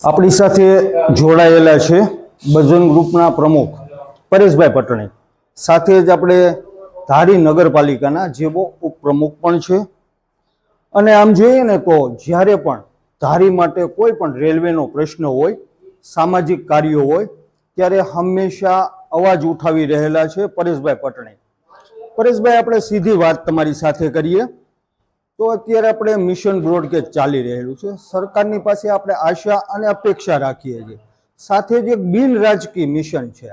આપણી સાથે જોડાયેલા છે બજરંગ ગ્રુપના પ્રમુખ પરેશભાઈ પટણી, સાથે જ આપણે ધારી નગરપાલિકાના જેવો ઉપપ્રમુખ પણ છે. અને આમ જોઈએ ને તો જ્યારે પણ ધારી માટે કોઈ પણ રેલવેનો પ્રશ્ન હોય, સામાજિક કાર્યો હોય, ત્યારે હંમેશા અવાજ ઉઠાવી રહેલા છે પરેશભાઈ પટણી. પરેશભાઈ, આપણે સીધી વાત તમારી સાથે કરીએ તો અત્યારે આપણે મિશન બ્રોડગેજ ચાલી રહેલું છે. સરકારની પાસે આપણે આશા અને અપેક્ષા રાખીએ છીએ. સાથે જ એક બિન રાજકીય મિશન છે.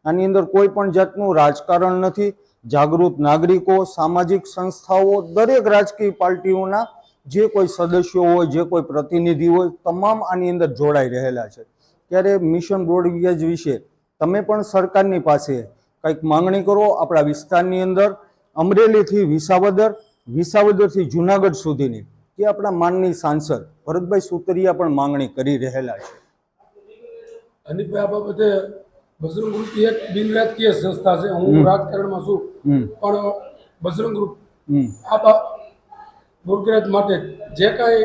આની અંદર કોઈ પણ જાતનું રાજકારણ નથી. જાગૃત નાગરિકો, સામાજિક સંસ્થાઓ, દરેક રાજકીય પાર્ટીઓના જે કોઈ સદસ્યો હોય, જે કોઈ પ્રતિનિધિ હોય, તમામ આની અંદર જોડાઈ રહેલા છે. ત્યારે મિશન બ્રોડગેજ વિશે તમે પણ સરકારની પાસે કંઈક માંગણી કરો. આપણા વિસ્તારની અંદર અમરેલીથી વિસાવદર, વિસાવદરથી જુનાગઢ સુધીની જે આપણા માનની સાંસદ ભરતભાઈ સુતરિયા પણ માંગણી કરી રહેલા છે. અનિલભાઈ, આ બાબતે બજરંગ ગ્રુપ એક બિન રાજકીય સંસ્થા છે. હું રાજકારણમાં છું, પણ બજરંગ ગ્રુપ આ બ્રોડગેજ માટે જે કાંઈ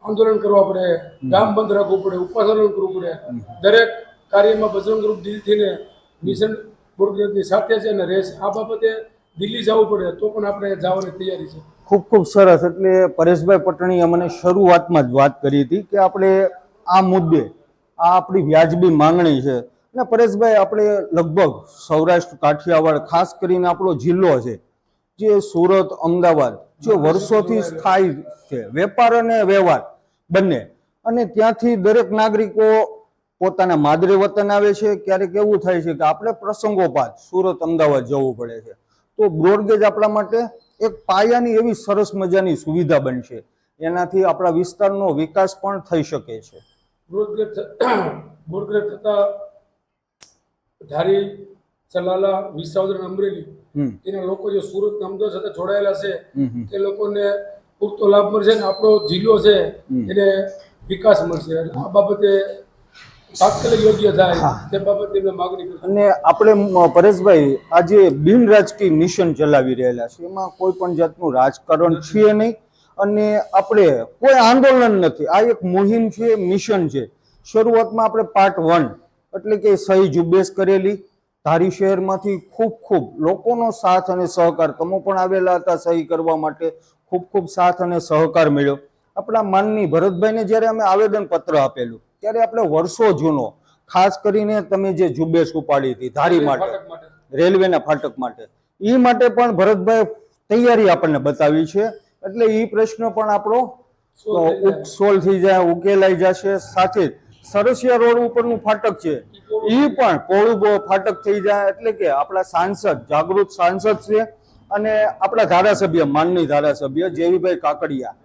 આંદોલન કરવા પડે, ગામ બંધ રાખવું પડે, ઉપાસન કરવું પડે, દરેક કાર્યમાં બજરંગ ગ્રુપ દિલથી ને મિશન બ્રોડગેજની સાથે છે અને રહેશે. આ બાબતે દિલ્હી જવું પડે તો પણ આપણે જવાની તૈયારી છે. ખૂબ ખૂબ સરસ. એટલે પરેશભાઈ પટણીએ મને શરૂઆતમાં જ વાત કરી હતી કે આપણે આ મુદ્દે આ આપણી વ્યાજબી માંગણી છે. અને પરેશભાઈ, આપણે લગભગ સૌરાષ્ટ્ર, કાઠિયાવાડ, ખાસ કરીને આપણો જિલ્લો છે જે સુરત, અમદાવાદ, જે વર્ષોથી સ્થાયી છે, વેપાર અને વ્યવહાર બંને, અને ત્યાંથી દરેક નાગરિકો પોતાના માદરે વતન આવે છે. ક્યારેક એવું થાય છે કે આપણે પ્રસંગોપાત સુરત, અમદાવાદ જવું પડે છે. તો બ્રોડગેજ આપણા માટે એક પાયાની એવી સરસ મજાની સુવિધા બનશે. એનાથી આપણા વિસ્તારનો વિકાસ પણ થઈ શકે છે. બ્રોડગેજ થતા ધારી, ચલાલા, વિસાવદર, અમરેલી એના લોકો જે સુરત, અમદાવાદ સાથે જોડાયેલા છે તે લોકોને પૂરતો લાભ મળશે ને આપણો જિલ્લો છે એને વિકાસ મળશે. આ બાબતે તાત્કાલિક યોગ્ય થાય તે બાબતે મેં માગણી કરી. અને આપણે પરેશભાઈ, આજે બિન રાજકીય મિશન ચલાવી રહેલા છે, એમાં કોઈ પણ જાતનું રાજકારણ છે નહીં અને આપણે કોઈ આંદોલન નથી. આ એક મુહિમ છે, મિશન છે. શરૂઆતમાં આપણે પાર્ટ 1 એટલે કે સહી ઝુંબેશ કરેલી. ધારી શહેરમાંથી ખૂબ ખૂબ લોકોનો સાથ અને સહકાર, તમે પણ આવેલા હતા સહી કરવા માટે, ખૂબ ખૂબ સાથ અને સહકાર મળ્યો. આપણા માનની ભરતભાઈને જ્યારે અમે આવેદન પત્ર આપેલું ત્યારે આપણે વર્ષો જૂનો, ખાસ કરીને તમે જે ઝુંબેશ ઉપાડી હતી ધારી માટે, રેલવેના ફાટક માટે, એ માટે પણ ભરતભાઈ તૈયારી આપણને બતાવી છે. એટલે એ પ્રશ્ન પણ આપણો સોલ્વ થઈ જાય, ઉકેલાઈ જશે. સાથે સરસિયા રોડ ઉપરનું ફાટક છે, એ પણ પહોળું ફાટક થઈ જાય. એટલે કે આપણા સાંસદ, જાગૃત સાંસદ છે અને આપણા ધારાસભ્ય, માનની ધારાસભ્ય જેવીભાઈ કાકડિયા,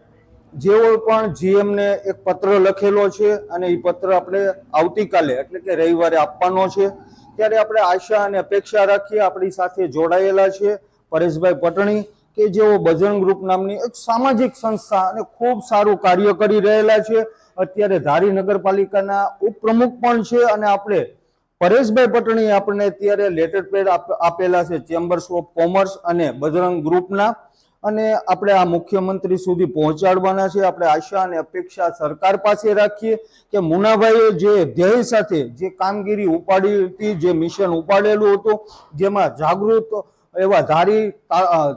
જેઓ પણ જીએમને એક પત્ર લખેલો છે અને એ પત્ર આપણે આવતીકાલે એટલે કે રવિવારે આપવાનો છે. ત્યારે આપણે આશા અને અપેક્ષા રાખીએ. આપણી સાથે જોડાયેલા છે પરેશભાઈ પટણી કે જેઓ બજરંગ ગ્રુપ નામની એક સામાજિક સંસ્થા અને ખૂબ સારું કાર્ય કરી રહેલા છે. અત્યારે ધારી નગરપાલિકાના ઉપપ્રમુખ પણ છે. અને આપણે પરેશભાઈ પટણી આપણને અત્યારે લેટર પેડ આપેલા છે ચેમ્બર્સ ઓફ કોમર્સ અને બજરંગ ગ્રુપના, અને આપણે આ મુખ્યમંત્રી સુધી પહોંચાડવાના છે. આપણે આશા અને અપેક્ષા સરકાર પાસે રાખીએ કે મુનાભાઈએ જે ધ્યેય સાથે જે કામગીરી ઉપાડી હતી, જે મિશન ઉપાડેલું હતું, જેમાં જાગૃત એવા ધારી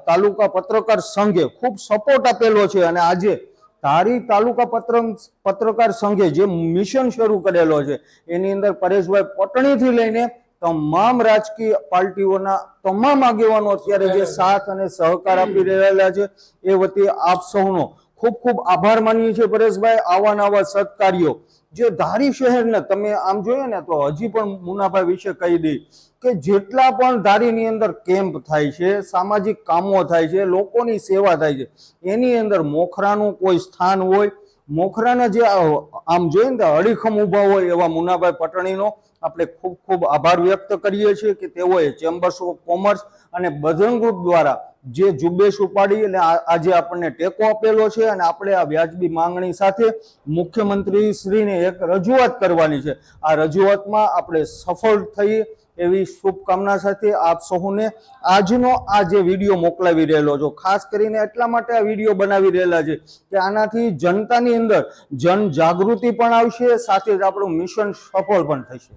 તાલુકા પત્રકાર સંઘે ખૂબ સપોર્ટ આપેલો છે. અને આજે ધારી તાલુકા પત્રકાર સંઘે જે મિશન શરૂ કરેલો છે એની અંદર પરેશભાઈ પટણીથી લઈને તમામ રાજકીય પાર્ટીઓના તમામ આગેવાનો અત્યારે જે સાથ અને સહકાર આપી રહેલા છે, એ વતી આપ સૌનો ખૂબ ખૂબ આભાર માનીએ છીએ પરેશભાઈ. આવા નવા સત્કાર્યો જે ધારી શહેરને તમે આમ જોઈએ ને તો હજી પણ મુનાભાઈ વિશે કહી દઈ કે જેટલા પણ ધારીની અંદર કેમ્પ થાય છે, સામાજિક કામો થાય છે, લોકોની સેવા થાય છે, એની અંદર મોખરાનું કોઈ સ્થાન હોય. મોખરાના જે આમ જોઈએ ને અડીખમ ઊભા હોય એવા મુનાભાઈ પટણીનો આપણે ખૂબ ખૂબ આભાર વ્યક્ત કરીએ છીએ કે તેઓએ ચેમ્બર્સ ઓફ કોમર્સ અને બજરંગ ગ્રુપ દ્વારા જે ઝુંબેશ ઉપાડી અને આજે આપણને ટેકો આપેલો છે. અને આપણે આ વ્યાજબી માંગણી સાથે મુખ્યમંત્રી શ્રીને એક રજૂઆત કરવાની છે. આ રજૂઆતમાં આપણે સફળ થઈ એવી શુભકામના સાથે આપ સૌને આજનો આ જે વિડીયો મોકલાવી રહેલો છો, ખાસ કરીને એટલા માટે આ વિડીયો બનાવી રહેલા છે કે આનાથી જનતાની અંદર જનજાગૃતિ પણ આવશે, સાથે જ આપણું મિશન સફળ પણ થશે.